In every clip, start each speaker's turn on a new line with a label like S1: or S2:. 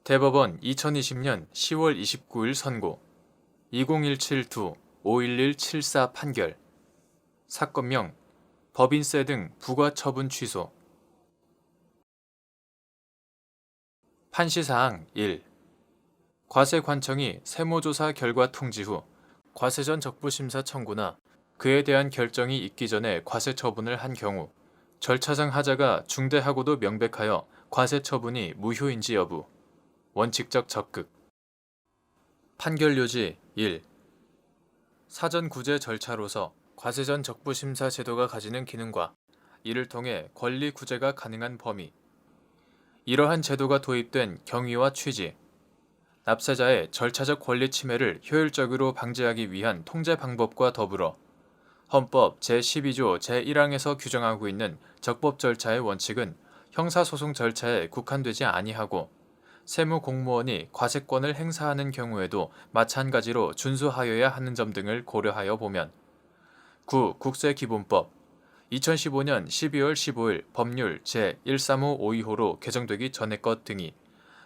S1: 대법원 2020년 10월 29일 선고 2017-51174 판결 사건명 법인세 등 부과처분 취소 판시사항 1. 과세관청이 세무조사 결과 통지 후 과세전 적부심사 청구나 그에 대한 결정이 있기 전에 과세처분을 한 경우 절차상 하자가 중대하고도 명백하여 과세처분이 무효인지 여부 원칙적 적극 판결 요지 1. 사전 구제 절차로서 과세전 적부심사 제도가 가지는 기능과 이를 통해 권리 구제가 가능한 범위 이러한 제도가 도입된 경위와 취지 납세자의 절차적 권리 침해를 효율적으로 방지하기 위한 통제 방법과 더불어 헌법 제12조 제1항에서 규정하고 있는 적법 절차의 원칙은 형사소송 절차에 국한되지 아니하고 세무공무원이 과세권을 행사하는 경우에도 마찬가지로 준수하여야 하는 점 등을 고려하여 보면 9. 국세기본법 2015년 12월 15일 법률 제135525로 개정되기 전의 것 등이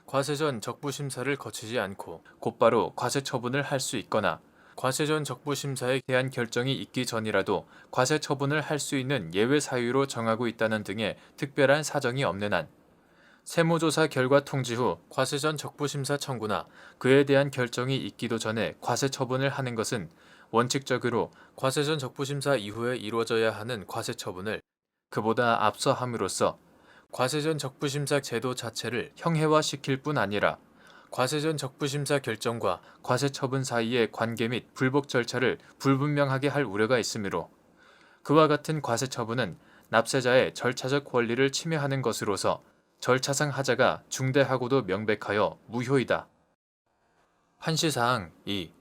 S1: 과세전 적부심사를 거치지 않고 곧바로 과세처분을 할 수 있거나 과세전 적부심사에 대한 결정이 있기 전이라도 과세처분을 할 수 있는 예외 사유로 정하고 있다는 등의 특별한 사정이 없는 한 세무조사 결과 통지 후 과세전 적부심사 청구나 그에 대한 결정이 있기도 전에 과세처분을 하는 것은 원칙적으로 과세전 적부심사 이후에 이루어져야 하는 과세처분을 그보다 앞서 함으로써 과세전 적부심사 제도 자체를 형해화시킬 뿐 아니라 과세전 적부심사 결정과 과세처분 사이의 관계 및 불복 절차를 불분명하게 할 우려가 있으므로 그와 같은 과세처분은 납세자의 절차적 권리를 침해하는 것으로서 절차상 하자가 중대하고도 명백하여 무효이다. 판시사항 2.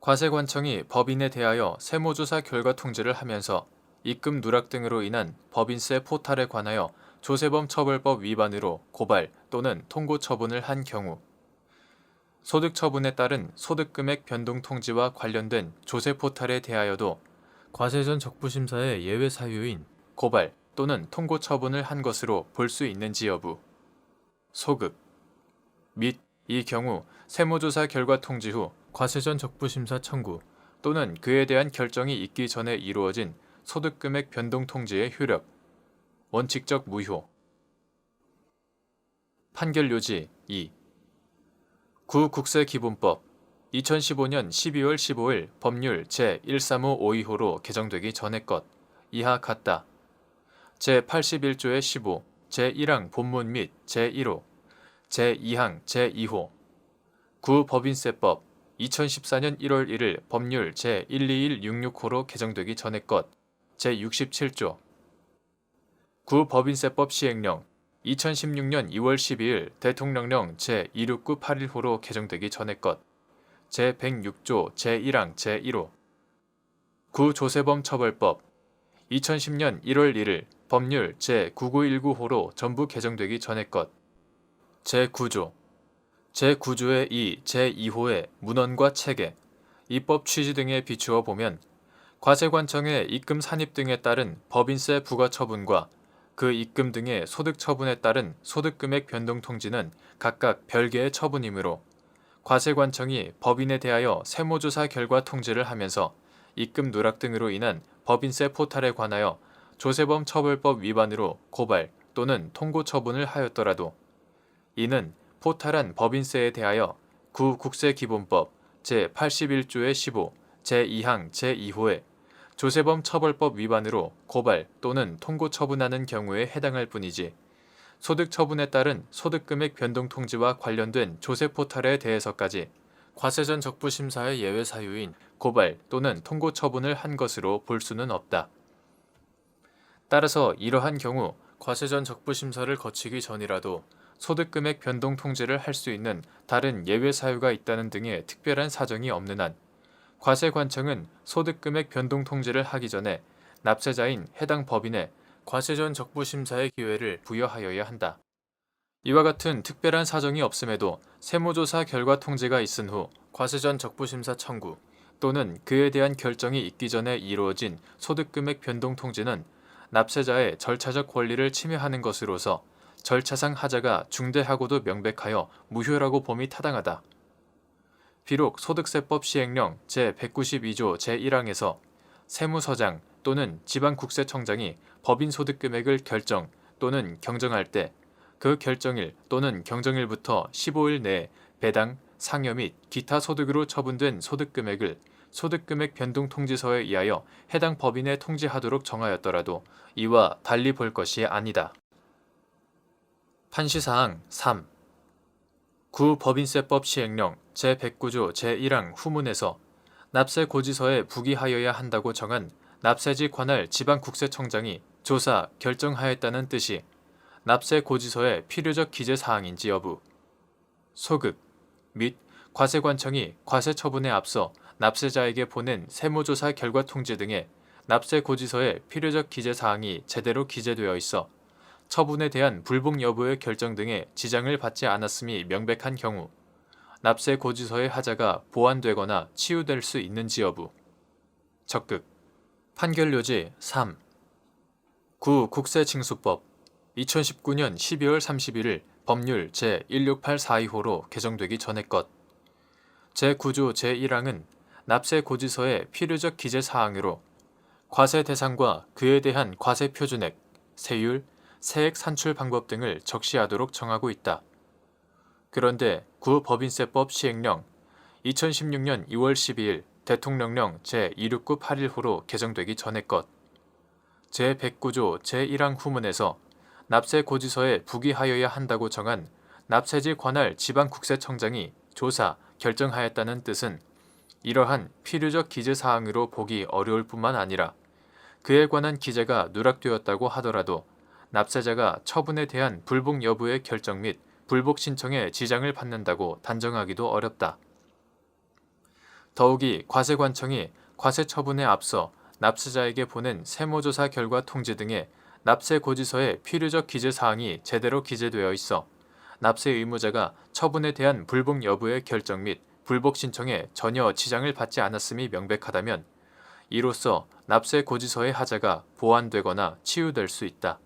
S1: 과세관청이 법인에 대하여 세무조사 결과 통지를 하면서 입금 누락 등으로 인한 법인세 포탈에 관하여 조세범 처벌법 위반으로 고발 또는 통고 처분을 한 경우 소득 처분에 따른 소득금액 변동 통지와 관련된 조세 포탈에 대하여도 과세전 적부심사의 예외 사유인 고발 또는 통고 처분을 한 것으로 볼 수 있는지 여부 소급 및 이 경우 세무조사 결과 통지 후 과세전 적부심사 청구 또는 그에 대한 결정이 있기 전에 이루어진 소득금액 변동 통지의 효력 원칙적 무효 판결 요지 2. 국세기본법 2015년 12월 15일 법률 제135525로 개정되기 전의 것 이하 같다. 제81조의 15, 제1항 본문 및 제1호, 제2항 제2호 구법인세법 2014년 1월 1일 법률 제121666호로 개정되기 전의 것 제67조 구법인세법 시행령 2016년 2월 12일 대통령령 제26981호로 개정되기 전의 것 제106조 제1항 제1호 구조세범 처벌법 2010년 1월 1일 법률 제9919호로 전부 개정되기 전의 것 제9조 제9조의 2, 제2호의 문헌과 체계, 입법 취지 등에 비추어 보면 과세관청의 입금 산입 등에 따른 법인세 부과 처분과 그 입금 등의 소득 처분에 따른 소득금액 변동 통지는 각각 별개의 처분이므로 과세관청이 법인에 대하여 세무조사 결과 통지를 하면서 입금 누락 등으로 인한 법인세 포탈에 관하여 조세범 처벌법 위반으로 고발 또는 통고 처분을 하였더라도 이는 포탈한 법인세에 대하여 국세기본법 제81조의 15, 제2항 제2호에 조세범 처벌법 위반으로 고발 또는 통고 처분하는 경우에 해당할 뿐이지 소득 처분에 따른 소득금액 변동 통지와 관련된 조세 포탈에 대해서까지 과세전 적부심사의 예외 사유인 고발 또는 통고 처분을 한 것으로 볼 수는 없다. 따라서 이러한 경우 과세전 적부심사를 거치기 전이라도 소득금액 변동 통지를 할 수 있는 다른 예외 사유가 있다는 등의 특별한 사정이 없는 한 과세관청은 소득금액 변동 통지를 하기 전에 납세자인 해당 법인에 과세전 적부심사의 기회를 부여하여야 한다. 이와 같은 특별한 사정이 없음에도 세무조사 결과 통지가 있은 후 과세전 적부심사 청구 또는 그에 대한 결정이 있기 전에 이루어진 소득금액 변동 통지는 납세자의 절차적 권리를 침해하는 것으로서 절차상 하자가 중대하고도 명백하여 무효라고 봄이 타당하다. 비록 소득세법 시행령 제192조 제1항에서 세무서장 또는 지방국세청장이 법인 소득금액을 결정 또는 경정할 때 그 결정일 또는 경정일부터 15일 내에 배당, 상여 및 기타 소득으로 처분된 소득금액을 소득금액 변동 통지서에 의하여 해당 법인에 통지하도록 정하였더라도 이와 달리 볼 것이 아니다. 판시사항 3. 구법인세법 시행령 제109조 제1항 후문에서 납세고지서에 부기하여야 한다고 정한 납세지 관할 지방국세청장이 조사, 결정하였다는 뜻이 납세고지서의 필요적 기재사항인지 여부, 소급 및 과세관청이 과세처분에 앞서 납세자에게 보낸 세무조사 결과 통지 등의 납세고지서의 필요적 기재사항이 제대로 기재되어 있어 처분에 대한 불복 여부의 결정 등의 지장을 받지 않았음이 명백한 경우 납세고지서의 하자가 보완되거나 치유될 수 있는지 여부. 적극 판결요지 3. 국세징수법 2019년 12월 31일 법률 제16842호로 개정되기 전의 것. 제9조 제1항은 납세고지서의 필요적 기재사항으로 과세 대상과 그에 대한 과세 표준액, 세율, 세액 산출 방법 등을 적시하도록 정하고 있다. 그런데 구법인세법 시행령 2016년 2월 12일 대통령령 제26981호로 개정되기 전의 것. 제109조 제1항 후문에서 납세고지서에 부기하여야 한다고 정한 납세지 관할 지방국세청장이 조사, 결정하였다는 뜻은 이러한 필요적 기재사항으로 보기 어려울 뿐만 아니라 그에 관한 기재가 누락되었다고 하더라도 납세자가 처분에 대한 불복 여부의 결정 및 불복 신청에 지장을 받는다고 단정하기도 어렵다. 더욱이 과세관청이 과세처분에 앞서 납세자에게 보낸 세무조사 결과 통지 등의 납세고지서의 필요적 기재사항이 제대로 기재되어 있어 납세 의무자가 처분에 대한 불복 여부의 결정 및 불복 신청에 전혀 지장을 받지 않았음이 명백하다면 이로써 납세고지서의 하자가 보완되거나 치유될 수 있다.